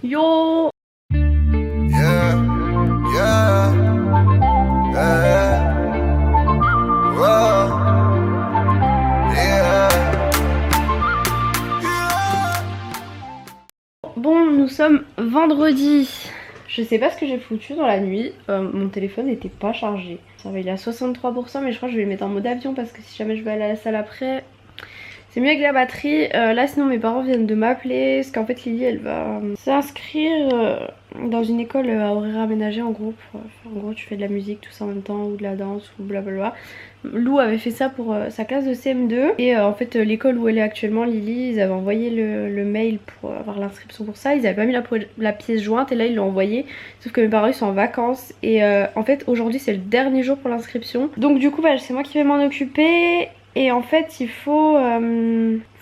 Yo. Yeah, yeah, yeah, whoa, yeah, yeah. Bon, nous sommes vendredi. Je sais pas ce que j'ai foutu dans la nuit. Mon téléphone n'était pas chargé. Ça va, il est à 63%, mais je crois que je vais le mettre en mode avion parce que si jamais je vais aller à la salle après, c'est mieux avec la batterie. Là, sinon, mes parents viennent de m'appeler parce qu'en fait, Lily, elle va s'inscrire dans une école à horaire aménagé en gros. En gros, tu fais de la musique, tout ça en même temps, ou de la danse, ou blablabla. Lou avait fait ça pour sa classe de CM2 et en fait l'école où elle est actuellement, Lily, ils avaient envoyé le mail pour avoir l'inscription pour ça. Ils avaient pas mis la pièce jointe et là ils l'ont envoyé, sauf que mes parents ils sont en vacances et en fait aujourd'hui c'est le dernier jour pour l'inscription, donc du coup bah, c'est moi qui vais m'en occuper. Et en fait il faut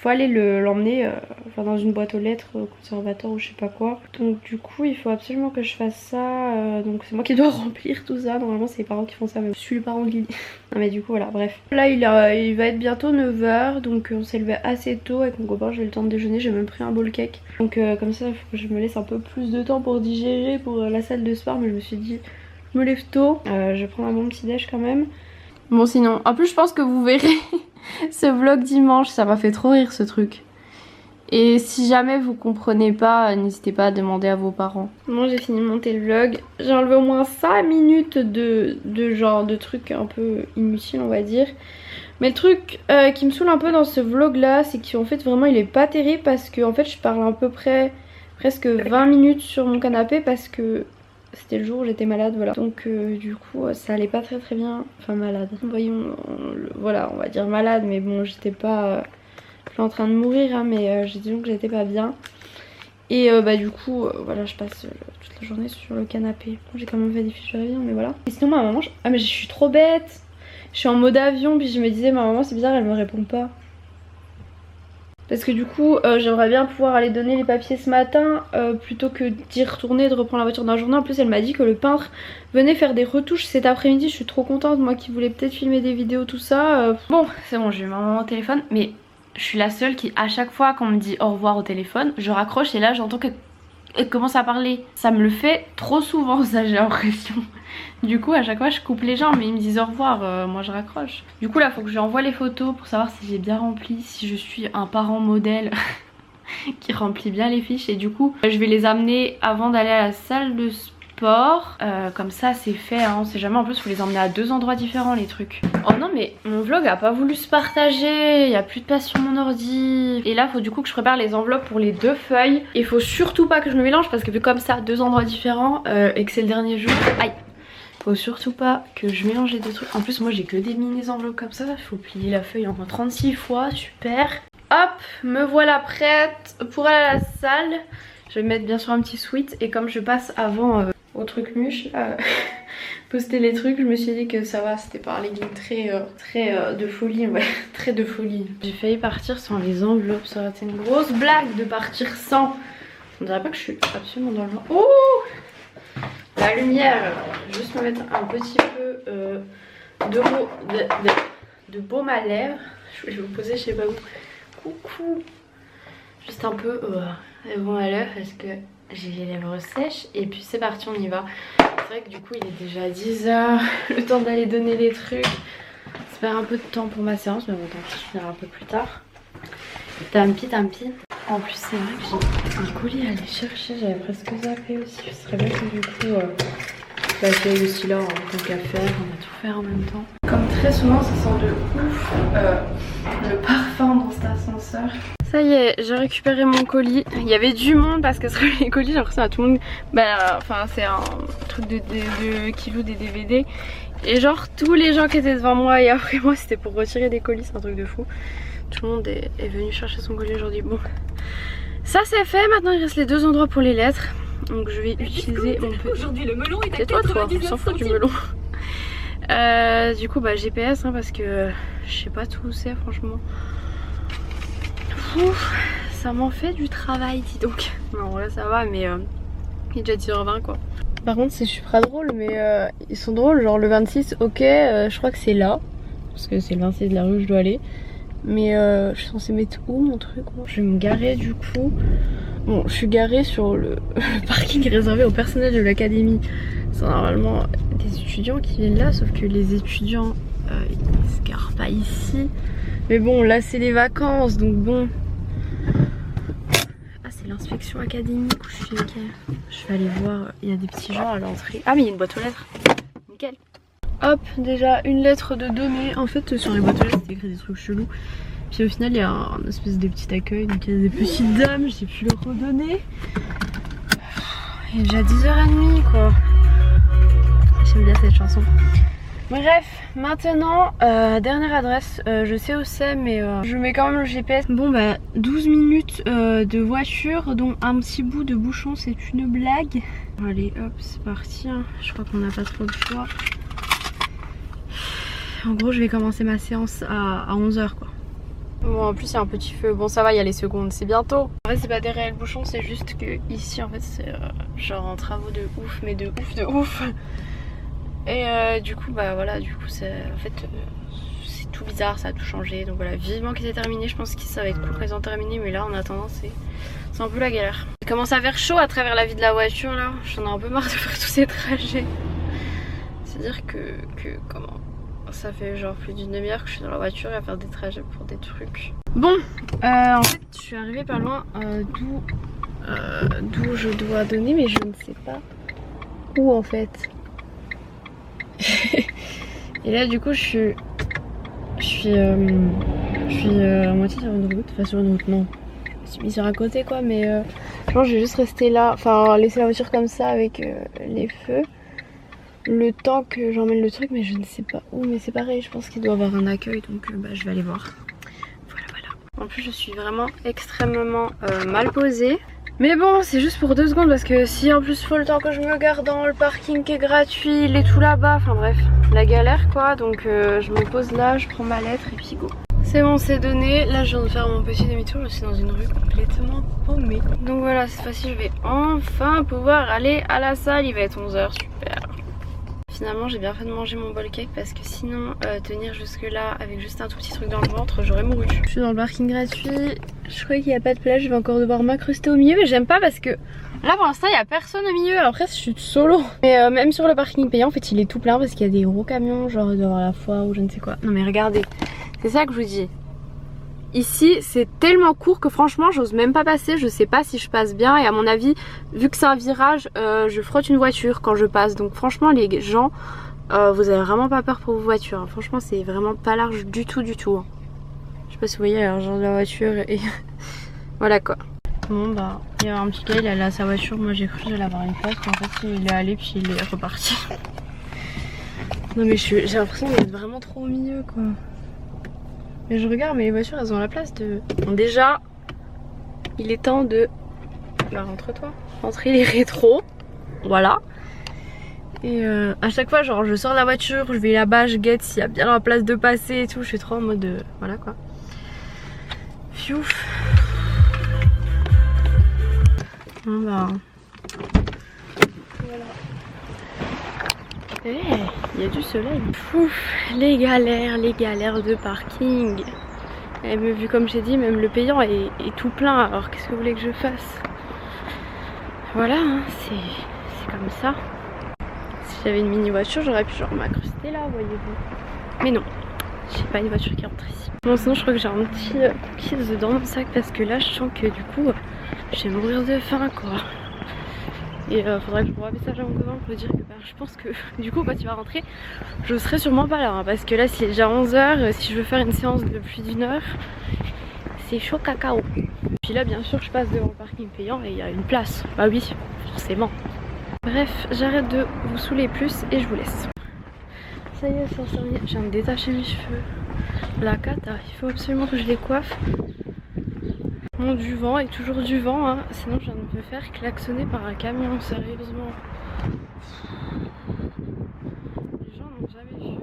aller l'emmener dans une boîte aux lettres au conservatoire ou je sais pas quoi. Donc du coup il faut absolument que je fasse ça. Donc c'est moi qui dois remplir tout ça. Normalement c'est les parents qui font ça, mais je suis le parent de Lily. Non mais du coup voilà, bref. Là il va être bientôt 9 h, donc on s'est levé assez tôt avec mon copain. J'ai eu le temps de déjeuner, j'ai même pris un bowl cake. Donc comme ça il faut que je me laisse un peu plus de temps pour digérer pour la salle de sport. Mais je me suis dit je me lève tôt, je vais prendre un bon petit déj quand même. Bon sinon, en plus je pense que vous verrez ce vlog dimanche, ça m'a fait trop rire ce truc. Et si jamais vous comprenez pas, n'hésitez pas à demander à vos parents. Moi j'ai fini de monter le vlog, j'ai enlevé au moins 5 minutes de genre de trucs un peu inutiles on va dire. Mais le truc qui me saoule un peu dans ce vlog là, c'est qu'en fait vraiment il est pas terrible parce que en fait je parle à peu près presque 20 minutes sur mon canapé parce que c'était le jour où j'étais malade, voilà. Donc du coup ça allait pas très bien. Enfin malade. Voyons, voilà, on va dire malade, mais bon j'étais pas en train de mourir, hein, mais disons que j'étais pas bien. Et bah du coup voilà, je passe toute la journée sur le canapé. Bon, j'ai quand même fait des fiches de révision, mais voilà. Et sinon ma maman, ah mais je suis trop bête. Je suis en mode avion, puis je me disais ma maman c'est bizarre, elle me répond pas. Parce que du coup j'aimerais bien pouvoir aller donner les papiers ce matin plutôt que d'y retourner, de reprendre la voiture dans la journée. En plus elle m'a dit que le peintre venait faire des retouches cet après-midi. Je suis trop contente, moi qui voulais peut-être filmer des vidéos tout ça. Bon c'est bon, j'ai eu ma maman au téléphone, mais je suis la seule qui à chaque fois qu'on me dit au revoir au téléphone, je raccroche et là j'entends qu'elle commence à parler. Ça me le fait trop souvent ça, j'ai l'impression. Du coup à chaque fois je coupe les gens, mais ils me disent au revoir, moi je raccroche. Du coup là faut que je lui envoie les photos pour savoir si j'ai bien rempli, si je suis un parent modèle qui remplit bien les fiches. Et du coup je vais les amener avant d'aller à la salle de sport, comme ça c'est fait, hein, on sait jamais. En plus faut les emmener à 2 endroits différents les trucs. Oh non mais mon vlog a pas voulu se partager, il y a plus de place sur mon ordi. Et là faut du coup que je prépare les enveloppes pour les 2 feuilles. Et faut surtout pas que je me mélange parce que vu comme ça 2 endroits différents et que c'est le dernier jour, aïe, faut surtout pas que je mélange les 2 trucs. En plus moi j'ai que des mini enveloppes comme ça, il faut plier la feuille en 36 fois, super. Hop, me voilà prête pour aller à la salle. Je vais mettre bien sûr un petit sweat et comme je passe avant au truc muche poster les trucs, je me suis dit que ça va, c'était pas un legging très de folie, ouais, très de folie. J'ai failli partir sans les enveloppes, ça aurait été une grosse blague de partir sans. On dirait pas que je suis absolument dans le vent. Oh, la lumière, je vais juste me mettre un petit peu de baume à lèvres. Je vais vous poser je sais pas où. Coucou. Juste un peu de baume à lèvres parce que j'ai les lèvres sèches. Et puis c'est parti, on y va. C'est vrai que du coup il est déjà 10 h, le temps d'aller donner les trucs. Ça perd un peu de temps pour ma séance, mais bon tant pis, je finirai un peu plus tard. Tant pis. En plus c'est vrai que j'ai un colis à aller chercher, j'avais presque zappé aussi. Ce serait bien que du coup j'aille aussi là, tant qu'à faire, on va tout faire en même temps. Comme très souvent ça sent de ouf le parfum dans cet ascenseur. Ça y est, j'ai récupéré mon colis. Il y avait du monde parce que sur les colis j'ai l'impression à tout le monde, enfin c'est un truc qui joue des DVD. Et genre tous les gens qui étaient devant moi et après moi c'était pour retirer des colis, c'est un truc de fou. Tout le monde est venu chercher son colis aujourd'hui. Bon, ça c'est fait, maintenant il reste les 2 endroits pour les lettres. Donc je vais utiliser mon petit... Aujourd'hui le melon est à c'est toi, on s'en fout du melon. Du coup bah GPS hein, parce que je sais pas tout où c'est franchement. Ouf, ça m'en fait du travail dis donc. Non là ça va mais il est déjà 10 h 20 quoi. Par contre c'est super drôle mais ils sont drôles, genre le 26 ok je crois que c'est là. Parce que c'est le 26 de la rue où je dois aller. Mais je suis censée mettre où mon truc? Je vais me garer du coup Bon, je suis garée sur le parking réservé au personnel de l'académie. C'est normalement des étudiants qui viennent là, sauf que les étudiants ils se garent pas ici. Mais bon, là c'est les vacances, donc bon. Ah, c'est l'inspection académique où je suis. Ok. Je vais aller voir, il y a des petits gens à l'entrée. Ah, mais il y a une boîte aux lettres. Nickel. Hop, déjà une lettre de données. En fait, sur les boîtes aux lettres, c'est écrit des trucs chelous. Puis au final, il y a un espèce de petit accueil. Donc il y a des petites dames, j'ai pu leur redonner. Il est déjà 10h30 quoi. J'aime bien cette chanson. Bref, maintenant, dernière adresse, je sais où c'est mais je mets quand même le GPS. Bon bah 12 minutes de voiture dont un petit bout de bouchon, c'est une blague. Allez hop, c'est parti, hein. Je crois qu'on n'a pas trop le choix. En gros je vais commencer ma séance à 11h quoi. Bon en plus il y a un petit feu, bon ça va, il y a les secondes, c'est bientôt. En fait c'est pas des réels bouchons, c'est juste que ici en fait c'est genre en travaux de ouf, mais de ouf. Et du coup bah voilà, du coup c'est en fait c'est tout bizarre, ça a tout changé. Donc voilà, vivement qu'ils aient terminé, je pense que ça va être cool quand ils ont terminé. Mais là en attendant c'est un peu la galère. Il commence à faire chaud à travers la vie de la voiture là. J'en ai un peu marre de faire tous ces trajets. C'est à dire que comment, ça fait genre plus d'une demi-heure que je suis dans la voiture et à faire des trajets pour des trucs. Bon, en fait je suis arrivée pas loin d'où je dois donner, mais je ne sais pas où en fait. Et là du coup je suis à moitié sur une route, enfin sur une route non, je suis mise sur un côté quoi, mais genre je vais juste rester là, enfin laisser la voiture comme ça avec les feux le temps que j'emmène le truc, mais je ne sais pas où. Mais c'est pareil, je pense qu'il doit y avoir un accueil, donc bah, je vais aller voir. Voilà. En plus je suis vraiment extrêmement mal posée. Mais bon, c'est juste pour 2 secondes parce que si en plus faut le temps que je me gare dans le parking qui est gratuit, il est tout là-bas, enfin bref, la galère quoi. Donc je me pose là, je prends ma lettre et puis go. C'est bon, c'est donné. Là je viens de faire mon petit demi-tour, je suis dans une rue complètement paumée. Donc voilà, cette fois-ci je vais enfin pouvoir aller à la salle, il va être 11h, super. Finalement j'ai bien fait de manger mon bol cake parce que sinon tenir jusque là avec juste un tout petit truc dans le ventre, j'aurais mouru. Je suis dans le parking gratuit, je crois qu'il n'y a pas de place, je vais encore devoir m'incruster au milieu, mais j'aime pas parce que là pour l'instant il n'y a personne au milieu, alors après je suis solo. Mais même sur le parking payant en fait il est tout plein parce qu'il y a des gros camions, genre il doit y avoir la foire ou je ne sais quoi. Non mais regardez, c'est ça que je vous dis. Ici c'est tellement court que franchement j'ose même pas passer, je sais pas si je passe bien et à mon avis vu que c'est un virage je frotte une voiture quand je passe. Donc franchement les gens vous avez vraiment pas peur pour vos voitures hein. Franchement c'est vraiment pas large du tout hein. Je sais pas si vous voyez l'argent de la voiture et voilà quoi. Bon bah il y a un petit gars, il est allé à sa voiture, moi j'ai cru que j'allais avoir une place, en fait il est allé puis il est reparti. Non mais j'ai l'impression d'être vraiment trop au milieu quoi. Mais je regarde, mais les voitures elles ont la place de... Bon, déjà, il est temps de... Bah rentre-toi. Rentrer les rétros. Voilà. Et à chaque fois, genre je sors de la voiture, je vais là-bas, je guette s'il y a bien la place de passer et tout. Je suis trop en mode... Voilà quoi. Fiouf. Bon bah... Voilà. Il y a du soleil. Pouf, les galères de parking. Et vu comme j'ai dit, même le payant est tout plein. Alors qu'est-ce que vous voulez que je fasse? Voilà, hein, c'est comme ça. Si j'avais une mini voiture, j'aurais pu genre m'incruster là, voyez-vous. Mais non, j'ai pas une voiture qui rentre ici. Bon sinon je crois que j'ai un petit cookies dans mon sac parce que là je sens que du coup je vais mourir de faim quoi. Et faudrait que je renvoie un message à mon copain pour lui dire que bah, je pense que du coup quand il va rentrer je serai sûrement pas là hein, parce que là c'est déjà 11h, si je veux faire une séance de plus d'1 heure c'est chaud cacao. Puis là bien sûr je passe devant le parking payant et il y a une place, bah oui forcément. Bref j'arrête de vous saouler plus et je vous laisse. Ça y est c'est terminé, je viens de détacher mes cheveux, la cata, il faut absolument que je les coiffe. Bon, du vent et toujours du vent hein. Sinon je viens de me faire klaxonner par un camion, sérieusement. Les gens n'ont jamais vu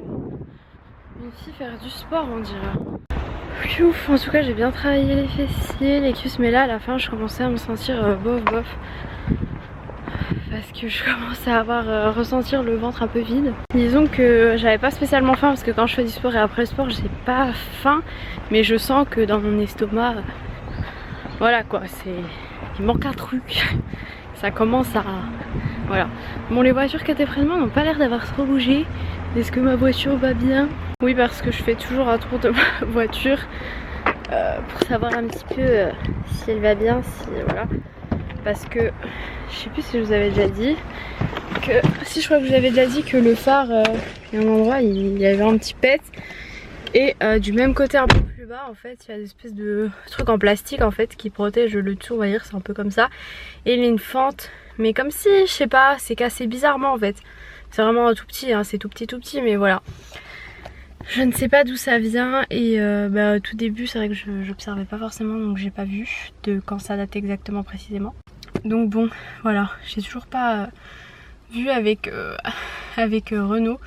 une fille faire du sport on dirait. Ouf, en tout cas j'ai bien travaillé les fessiers, les cuisses, mais là à la fin je commençais à me sentir bof parce que je commençais à avoir ressentir le ventre un peu vide. Disons que j'avais pas spécialement faim parce que quand je fais du sport et après le sport j'ai pas faim, mais je sens que dans mon estomac voilà quoi, il manque un truc. Ça commence à... Voilà. Bon, les voitures qui étaient près de moi n'ont pas l'air d'avoir trop bougé. Est-ce que ma voiture va bien? Oui, parce que je fais toujours un tour de ma voiture pour savoir un petit peu si elle va bien, si voilà. Parce que je sais plus si je vous avais déjà dit que si je crois que je vous avais déjà dit que le phare, il y a un endroit, il y avait un petit pet. Et du même côté un peu plus bas en fait il y a des espèces de trucs en plastique en fait qui protègent le dessous, on va dire, c'est un peu comme ça. Et il y a une fente, mais comme si, je sais pas, c'est cassé bizarrement en fait. C'est vraiment tout petit, hein, c'est tout petit mais voilà. Je ne sais pas d'où ça vient et au tout début c'est vrai que j'observais pas forcément, donc j'ai pas vu de quand ça date exactement précisément. Donc bon voilà, j'ai toujours pas vu avec Renault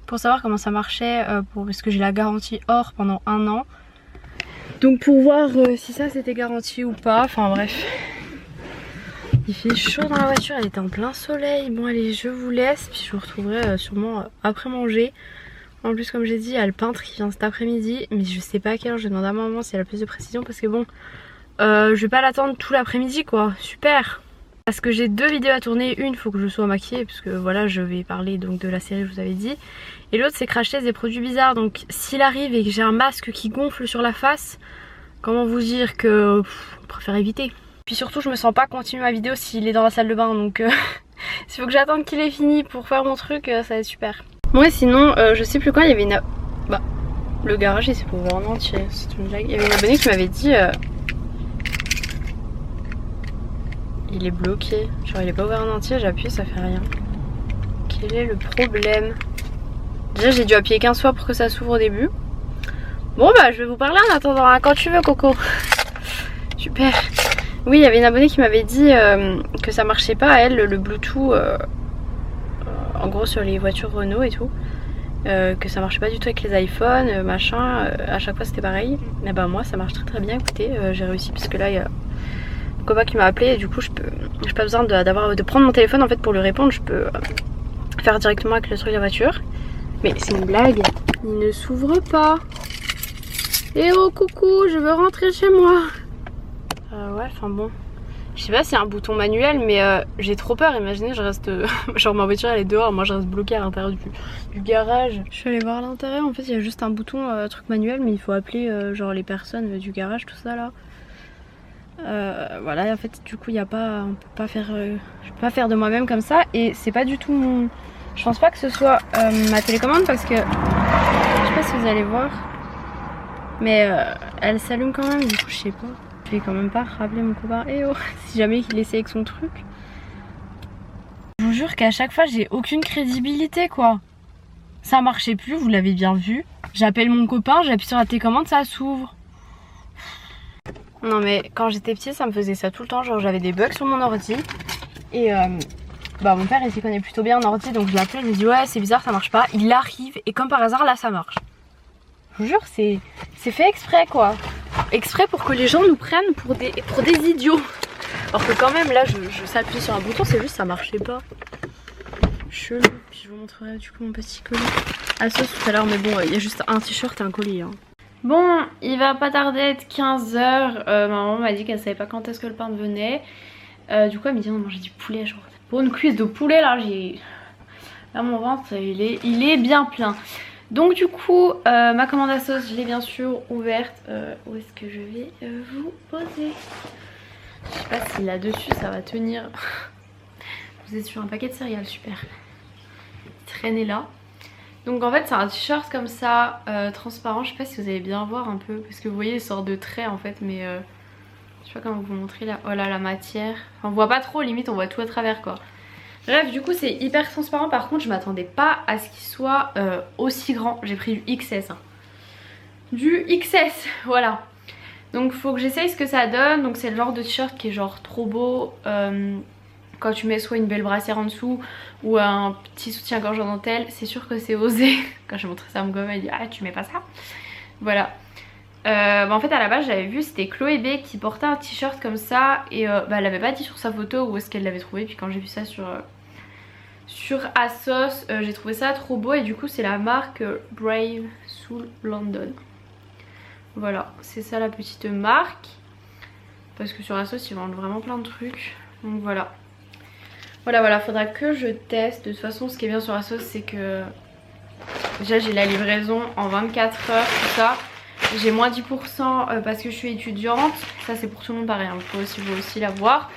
pour savoir comment ça marchait, parce que j'ai la garantie or pendant 1 an. Donc pour voir si ça c'était garanti ou pas, enfin bref. Il fait chaud dans la voiture, elle était en plein soleil. Bon allez, je vous laisse, puis je vous retrouverai sûrement après manger. En plus comme j'ai dit, il y a le peintre qui vient cet après-midi, mais je sais pas à quelle heure, je demande à ma maman si elle a plus de précision parce que bon, je vais pas l'attendre tout l'après-midi quoi, super. Parce que j'ai 2 vidéos à tourner, une faut que je sois maquillée parce que voilà je vais parler donc de la série que je vous avais dit. Et l'autre c'est cracher des produits bizarres, donc s'il arrive et que j'ai un masque qui gonfle sur la face, comment vous dire que on préfère éviter. Puis surtout je me sens pas continuer ma vidéo s'il est dans la salle de bain, donc s'il faut que j'attende qu'il ait fini pour faire mon truc, ça va être super. Bon et sinon je sais plus quand il y avait une... Bah le garage il s'est pas ouvert en entier, c'est une blague. Il y avait une abonnée qui m'avait dit... Il est bloqué, genre il est pas ouvert en entier, j'ai appuyé, ça fait rien. Quel est le problème? Déjà j'ai dû appuyer 15 fois pour que ça s'ouvre au début. Bon bah je vais vous parler en attendant, hein, quand tu veux Coco. Super. Oui, il y avait une abonnée qui m'avait dit que ça marchait pas à elle, le Bluetooth, en gros sur les voitures Renault et tout. Que ça marchait pas du tout avec les iPhones, machin, à chaque fois c'était pareil. Et bah moi ça marche très bien, écoutez, j'ai réussi parce que là il y a... copain qui m'a appelé et du coup j'ai pas besoin de prendre mon téléphone en fait pour lui répondre, je peux faire directement avec le truc de la voiture. Mais c'est une blague, il ne s'ouvre pas. Eh oh coucou, je veux rentrer chez moi. Ouais, enfin bon, je sais pas si c'est un bouton manuel mais j'ai trop peur, imaginez je reste genre ma voiture elle est dehors, moi je reste bloquée à l'intérieur du garage. Je suis allée voir à l'intérieur, en fait il y a juste un bouton truc manuel mais il faut appeler genre les personnes du garage, tout ça là. Voilà, en fait du coup il y a pas, on peut pas faire, je peux pas faire de moi-même comme ça et c'est pas du tout mon... Je pense pas que ce soit ma télécommande parce que je sais pas si vous allez voir mais elle s'allume quand même, du coup je sais pas. Je vais quand même pas rappeler mon copain, eh oh, si jamais il essaie avec son truc. Je vous jure qu'à chaque fois j'ai aucune crédibilité quoi. Ça marchait plus, vous l'avez bien vu. J'appelle mon copain, j'appuie sur la télécommande, ça s'ouvre. Non mais quand j'étais petite ça me faisait ça tout le temps, genre j'avais des bugs sur mon ordi et bah mon père il s'y connaît plutôt bien en ordi donc je l'appelle, je lui dis ouais c'est bizarre ça marche pas, il arrive et comme par hasard là ça marche. Je vous jure c'est fait exprès quoi, exprès pour que les gens nous prennent pour des idiots. Alors que quand même là je s'appuie sur un bouton, c'est juste ça marchait pas. Chelou, puis je vous montrerai du coup mon petit colis à sauce tout à l'heure mais bon il y a juste un t-shirt et un colis hein. Bon, il va pas tarder à être 15 h. Ma maman m'a dit qu'elle savait pas quand est-ce que le pain venait. Du coup, elle m'a dit on mangeait du poulet. Genre, pour une cuisse de poulet, là, là mon ventre, il est bien plein. Donc, du coup, ma commande à sauce, je l'ai bien sûr ouverte. Où est-ce que je vais vous poser? Je sais pas si là-dessus ça va tenir. Vous êtes sur un paquet de céréales, super. Traînez là. Donc en fait c'est un t-shirt comme ça, transparent, je sais pas si vous allez bien voir un peu, parce que vous voyez les sortes de traits en fait, mais je sais pas comment vous montrer là, voilà la matière, enfin, on voit pas trop, limite on voit tout à travers quoi. Bref du coup c'est hyper transparent, par contre je m'attendais pas à ce qu'il soit aussi grand, j'ai pris du XS. Hein. Du XS, voilà. Donc faut que j'essaye ce que ça donne, donc c'est le genre de t-shirt qui est genre trop beau. Quand tu mets soit une belle brassière en dessous ou un petit soutien-gorge en dentelle, c'est sûr que c'est osé. Quand j'ai montré ça à mon gomme, elle dit ah tu mets pas ça. Voilà. En fait à la base j'avais vu c'était Chloé B qui portait un t-shirt comme ça et elle avait pas dit sur sa photo où est-ce qu'elle l'avait trouvé. Puis quand j'ai vu ça sur ASOS, j'ai trouvé ça trop beau et du coup c'est la marque Brave Soul London. Voilà, c'est ça la petite marque. parce que sur Asos ils vendent vraiment plein de trucs. Donc voilà. Voilà, faudra que je teste. De toute façon ce qui est bien sur Asos c'est que déjà j'ai la livraison en 24 heures, tout ça. J'ai moins 10% parce que je suis étudiante. Ça c'est pour tout le monde pareil, hein. Vous aussi l'avoir.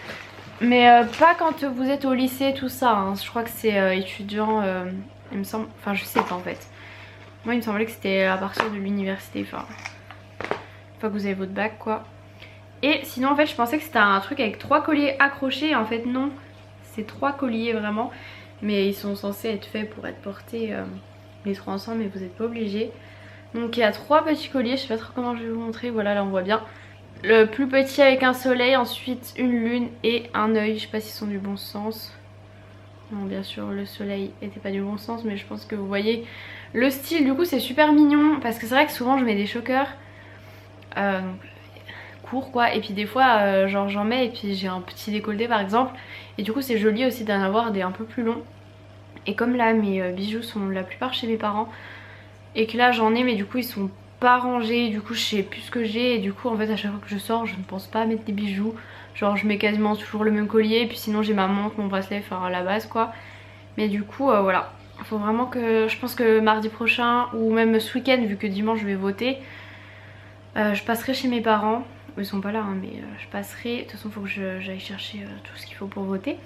Mais pas quand vous êtes au lycée, tout ça, hein. Je crois que c'est étudiant, il me semble, enfin je sais pas en fait. Moi il me semblait que c'était à partir de l'université, enfin une fois que vous avez votre bac quoi. Et sinon en fait je pensais que c'était un truc avec 3 colliers accrochés, en fait non. C'est 3 colliers vraiment, mais ils sont censés être faits pour être portés les 3 ensemble, mais vous n'êtes pas obligés. Donc il y a 3 petits colliers, je sais pas trop comment je vais vous montrer, voilà là on voit bien. Le plus petit avec un soleil, ensuite une lune et un œil, je sais pas s'ils sont du bon sens. Non bien sûr le soleil était pas du bon sens, mais je pense que vous voyez le style. Du coup c'est super mignon parce que c'est vrai que souvent je mets des chokers courts quoi, et puis des fois genre j'en mets et puis j'ai un petit décolleté par exemple, et du coup c'est joli aussi d'en avoir des un peu plus longs. Et comme là mes bijoux sont la plupart chez mes parents et que là j'en ai mais du coup ils sont pas rangés, du coup je sais plus ce que j'ai, et du coup en fait à chaque fois que je sors je ne pense pas à mettre des bijoux. Genre je mets quasiment toujours le même collier, et puis sinon j'ai ma montre, mon bracelet, enfin à la base quoi. Mais du coup voilà, faut vraiment que, je pense que mardi prochain ou même ce week-end vu que dimanche je vais voter, je passerai chez mes parents. Ils sont pas là hein, mais je passerai, de toute façon faut que j'aille chercher tout ce qu'il faut pour voter.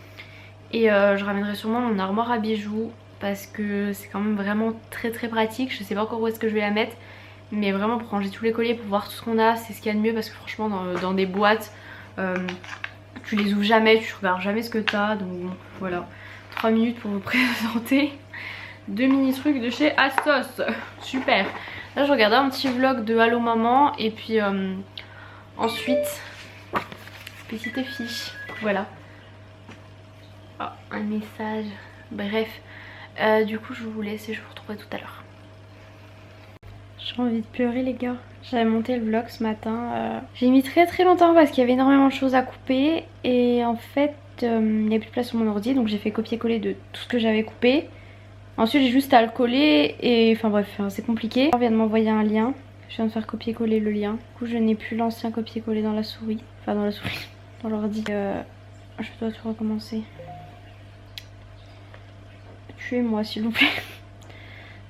Et je ramènerai sûrement mon armoire à bijoux parce que c'est quand même vraiment très pratique. Je sais pas encore où est-ce que je vais la mettre, mais vraiment pour ranger tous les colliers, pour voir tout ce qu'on a, c'est ce qu'il y a de mieux, parce que franchement dans des boîtes tu les ouvres jamais, tu regardes jamais ce que t'as. Donc bon, voilà, 3 minutes pour vous présenter 2 mini trucs de chez Asos. Super. Là je regardais un petit vlog de Allo Maman, et puis ensuite petite fiche, voilà. Oh, un message, bref. Du coup je vous laisse et je vous retrouverai tout à l'heure. J'ai envie de pleurer les gars. J'avais monté le vlog ce matin. J'ai mis très longtemps parce qu'il y avait énormément de choses à couper. Et en fait il n'y a plus de place sur mon ordi, donc j'ai fait copier-coller de tout ce que j'avais coupé. Ensuite j'ai juste à le coller et enfin bref c'est compliqué. On vient de m'envoyer un lien. Je viens de faire copier-coller le lien. Du coup je n'ai plus l'ancien copier-coller dans la souris. Enfin dans la souris, dans l'ordi. Je dois tout recommencer. Tuez-moi s'il vous plaît.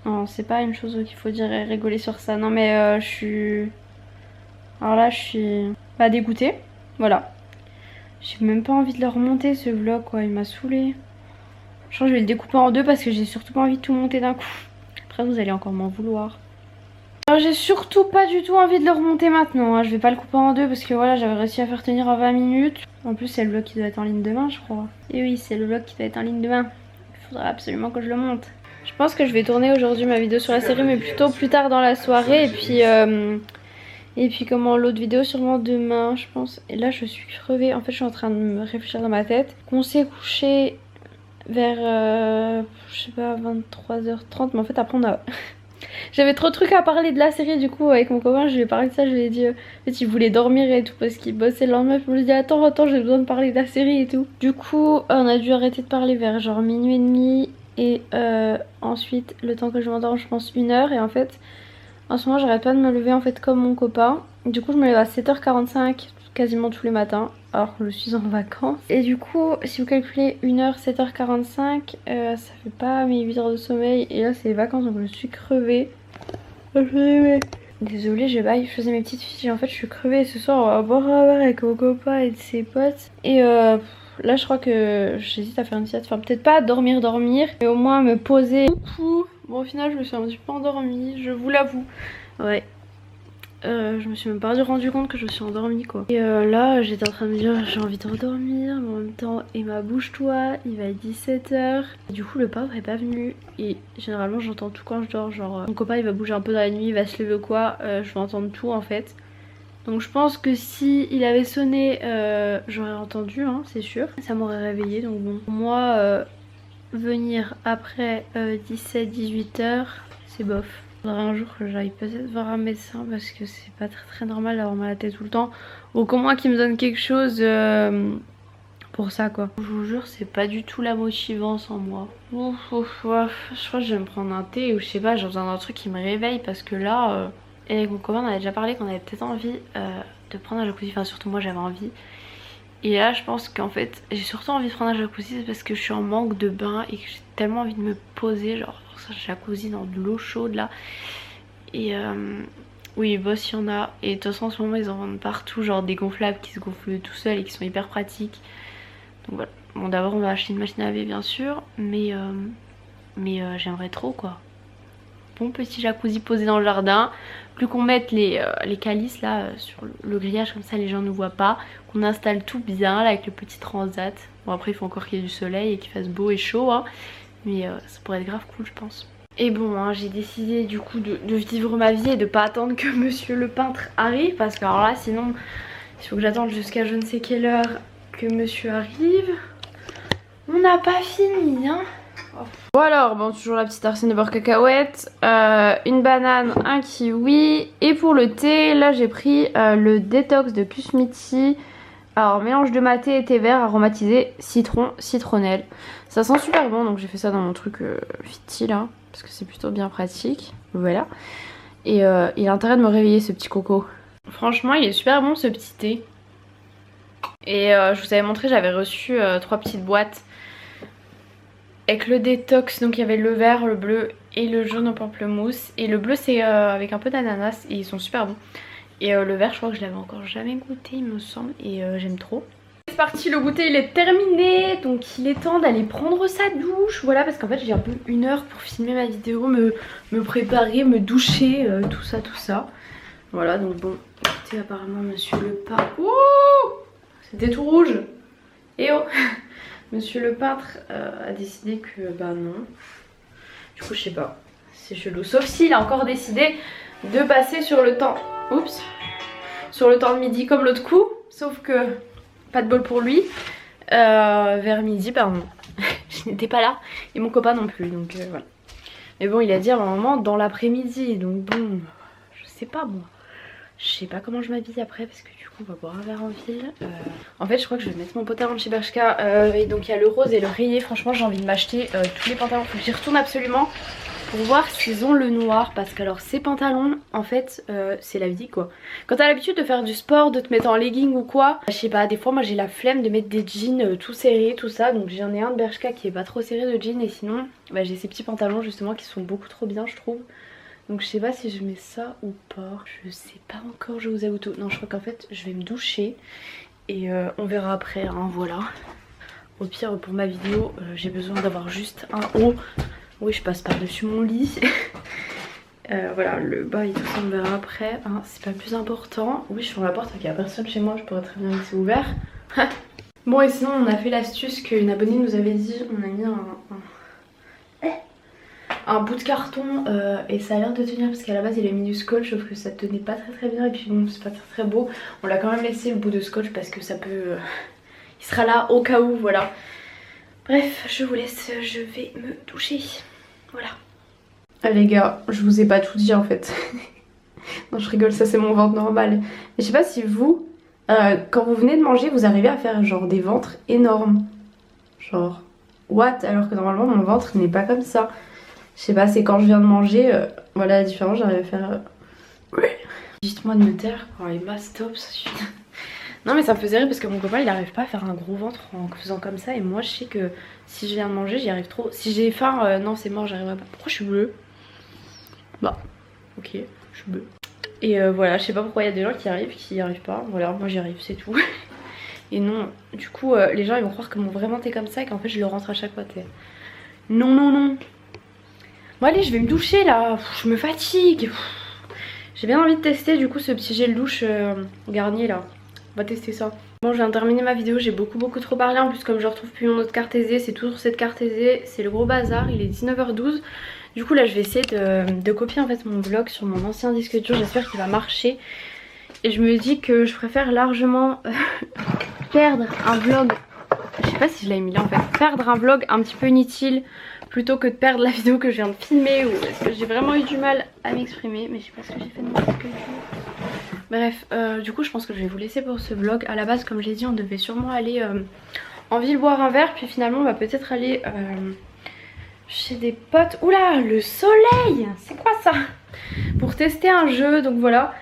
Non c'est pas une chose qu'il faut dire et rigoler sur ça. Non mais je suis... Alors là je suis pas dégoûtée. Voilà. J'ai même pas envie de le remonter ce vlog quoi, il m'a saoulée. Je crois que je vais le découper en 2 parce que j'ai surtout pas envie de tout monter d'un coup. Après vous allez encore m'en vouloir. Alors j'ai surtout pas du tout envie de le remonter maintenant, hein. Je vais pas le couper en 2 parce que voilà j'avais réussi à faire tenir en 20 minutes. En plus c'est le vlog qui doit être en ligne demain je crois. Et oui c'est le vlog qui doit être en ligne demain. Il faudra absolument que je le monte. Je pense que je vais tourner aujourd'hui ma vidéo sur la série, mais plutôt plus tard dans la soirée. Et puis comment, l'autre vidéo sûrement demain je pense. Et là je suis crevée, en fait je suis en train de me réfléchir dans ma tête. On s'est couché vers je sais pas 23h30, mais en fait après on a... J'avais trop de trucs à parler de la série, du coup avec mon copain je lui ai parlé de ça, je lui ai dit en fait il voulait dormir et tout parce qu'il bossait le lendemain. Je me suis dit attends j'ai besoin de parler de la série et tout. Du coup on a dû arrêter de parler vers genre minuit et demi. Et ensuite le temps que je m'endorme je pense 1h. Et en fait en ce moment j'arrête pas de me lever en fait comme mon copain. Du coup je me lève à 7h45 quasiment tous les matins alors que je suis en vacances. Et du coup si vous calculez 1h 7h45 ça fait pas mes 8 heures de sommeil. Et là c'est les vacances donc je suis crevée. Désolée je baille, je faisais mes petites fiches et en fait je suis crevée. Ce soir on va boire un verre avec mon copain et de ses potes. Et là je crois que j'hésite à faire une sieste, enfin peut-être pas dormir mais au moins me poser. Coucou. Bon au final je me suis un petit peu endormie, je vous l'avoue. Ouais. Je me suis même pas rendu compte que je me suis endormie quoi. Et là j'étais en train de me dire j'ai envie de redormir, mais en même temps Emma bouge-toi, il va être 17h. Du coup le pauvre est pas venu et généralement j'entends tout quand je dors, genre mon copain il va bouger un peu dans la nuit, il va se lever ou quoi, je vais entendre tout en fait. Donc je pense que si il avait sonné j'aurais entendu hein, c'est sûr, ça m'aurait réveillée. Donc bon, moi venir après 17-18h c'est bof. Faudrait un jour que j'aille peut-être voir un médecin parce que c'est pas très normal d'avoir mal à la tête tout le temps. Ou qu'au moins qu'il me donne quelque chose pour ça quoi. Je vous jure c'est pas du tout la motivance en moi. Ouf, je crois que je vais me prendre un thé ou je sais pas, j'ai besoin d'un truc qui me réveille parce que là... Et avec mon copain on avait déjà parlé qu'on avait peut-être envie de prendre un jacuzzi, enfin surtout moi j'avais envie. Et là je pense qu'en fait j'ai surtout envie de prendre un jacuzzi parce que je suis en manque de bain et que j'ai tellement envie de me poser, genre un jacuzzi dans de l'eau chaude là. Et oui boss il y en a, et de toute façon en ce moment ils en vendent partout, genre des gonflables qui se gonflent tout seuls et qui sont hyper pratiques. Donc voilà, bon d'abord on va acheter une machine à laver bien sûr, mais j'aimerais trop quoi. Bon petit jacuzzi posé dans le jardin, plus qu'on mette les calices là sur le grillage comme ça les gens ne voient pas, qu'on installe tout bien là avec le petit transat. Bon après il faut encore qu'il y ait du soleil et qu'il fasse beau et chaud hein, mais ça pourrait être grave cool je pense. Et bon hein, j'ai décidé du coup de vivre ma vie et de pas attendre que monsieur le peintre arrive, parce que alors là sinon il faut que j'attende jusqu'à je ne sais quelle heure que monsieur arrive. On n'a pas fini hein. Bon alors, bon toujours la petite arsène de beurre cacahuète, une banane, un kiwi, et pour le thé, là j'ai pris le détox de Kusmiti. Alors mélange de maté et thé vert aromatisé citron, citronnelle. Ça sent super bon donc j'ai fait ça dans mon truc Fiti là, parce que c'est plutôt bien pratique, voilà. Et il a intérêt de me réveiller ce petit coco. Franchement il est super bon ce petit thé. Et je vous avais montré, j'avais reçu 3 petites boîtes avec le détox, donc il y avait le vert, le bleu et le jaune au pamplemousse. Et le bleu c'est avec un peu d'ananas et ils sont super bons. Et le vert je crois que je l'avais encore jamais goûté il me semble, et j'aime trop. C'est parti, le goûter il est terminé, donc il est temps d'aller prendre sa douche. Voilà, parce qu'en fait j'ai un peu 1 heure pour filmer ma vidéo, me préparer, me doucher, tout ça. Voilà, donc bon, écoutez apparemment monsieur le peintre... Ouh, c'était tout rouge. Et oh monsieur le peintre a décidé que bah non. Du coup je sais pas, c'est chelou. Sauf s'il a encore décidé de passer sur le temps... Oups. Sur le temps de midi comme l'autre coup. Sauf que pas de bol pour lui. Vers midi, pardon. Je n'étais pas là. Et mon copain non plus. Donc voilà. Mais bon il a dit à un moment dans l'après-midi. Donc bon, je sais pas moi. Je sais pas comment je m'habille après parce que du coup on va boire un verre en ville. En fait je crois que je vais mettre mon pantalon de chez Bershka. Et donc il y a le rose et le rayé. Franchement j'ai envie de m'acheter tous les pantalons. Faut que j'y retourne absolument pour voir s'ils ont le noir. Parce que alors ces pantalons en fait c'est la vie quoi. Quand t'as l'habitude de faire du sport, de te mettre en legging ou quoi, je sais pas, des fois moi j'ai la flemme de mettre des jeans tout serrés tout ça. Donc j'en ai un de Bershka qui est pas trop serré de jeans. Et sinon bah, j'ai ces petits pantalons justement qui sont beaucoup trop bien je trouve. Donc je sais pas si je mets ça ou pas. Je sais pas encore, je vous avoue tout. Non je crois qu'en fait je vais me doucher. Et on verra après hein, voilà. Au pire pour ma vidéo j'ai besoin d'avoir juste un haut. Oui je passe par dessus mon lit. Voilà le bas et tout ça on verra après hein, c'est pas le plus important. Oui je ferme la porte, il n'y a personne chez moi, je pourrais très bien laisser ouvert. Bon et sinon on a fait l'astuce qu'une abonnée nous avait dit. On a mis un bout de carton et ça a l'air de tenir parce qu'à la base il a mis du scotch sauf que ça tenait pas très bien et puis bon c'est pas très beau. On l'a quand même laissé le bout de scotch parce que ça peut... il sera là au cas où voilà. Bref je vous laisse, je vais me doucher. Voilà. Ah les gars je vous ai pas tout dit en fait. Non je rigole, ça c'est mon ventre normal. Mais je sais pas si vous quand vous venez de manger vous arrivez à faire genre des ventres énormes. Genre what, alors que normalement mon ventre n'est pas comme ça. Je sais pas, c'est quand je viens de manger, voilà la différence, j'arrive à faire... Ouais. Dites-moi de me taire, oh, et bah stop, ça suffit. Non mais ça me faisait rire parce que mon copain il arrive pas à faire un gros ventre en faisant comme ça. Et moi je sais que si je viens de manger j'y arrive trop. Si j'ai faim, non c'est mort, j'arriverai pas. Pourquoi je suis bleue? Bah, ok, je suis bleue. Et voilà, je sais pas pourquoi il y a des gens qui y arrivent pas. Voilà, moi j'y arrive, c'est tout. Et non, du coup les gens ils vont croire que mon vrai ventre est comme ça et qu'en fait je le rentre à chaque fois, t'sais. Non. Bon allez je vais me doucher là, je me fatigue. J'ai bien envie de tester du coup ce petit gel douche Garnier là. On va tester ça. Bon je viens de terminer ma vidéo, j'ai beaucoup trop parlé. En plus comme je retrouve plus mon autre carte aisée, c'est toujours cette carte aisée. C'est le gros bazar, il est 19h12. Du coup là je vais essayer de copier en fait mon vlog sur mon ancien disque dur. J'espère qu'il va marcher. Et je me dis que je préfère largement perdre un vlog. Je sais pas si je l'ai mis là en fait. Perdre un vlog un petit peu inutile plutôt que de perdre la vidéo que je viens de filmer. Ou est-ce que j'ai vraiment eu du mal à m'exprimer. Mais je sais pas ce que j'ai fait de mon disque dur. Bref, du coup je pense que je vais vous laisser pour ce vlog. À la base comme j'ai dit on devait sûrement aller en ville boire un verre. Puis finalement on va peut-être aller chez des potes. Oula le soleil, c'est quoi ça? Pour tester un jeu. Donc voilà,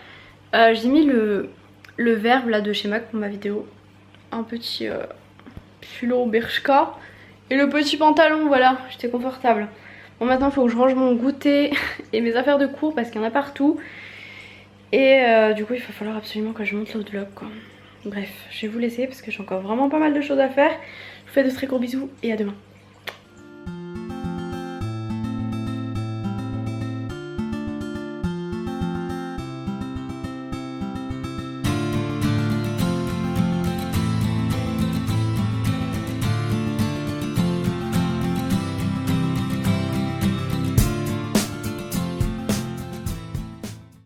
j'ai mis le le verbe là de chez MAC pour ma vidéo. Un petit pull Bershka. Et le petit pantalon, voilà, j'étais confortable. Bon, maintenant il faut que je range mon goûter et mes affaires de cours parce qu'il y en a partout. Et du coup il va falloir absolument que je monte le vlog quoi. Bref, je vais vous laisser parce que j'ai encore vraiment pas mal de choses à faire. Je vous fais de très gros bisous et à demain.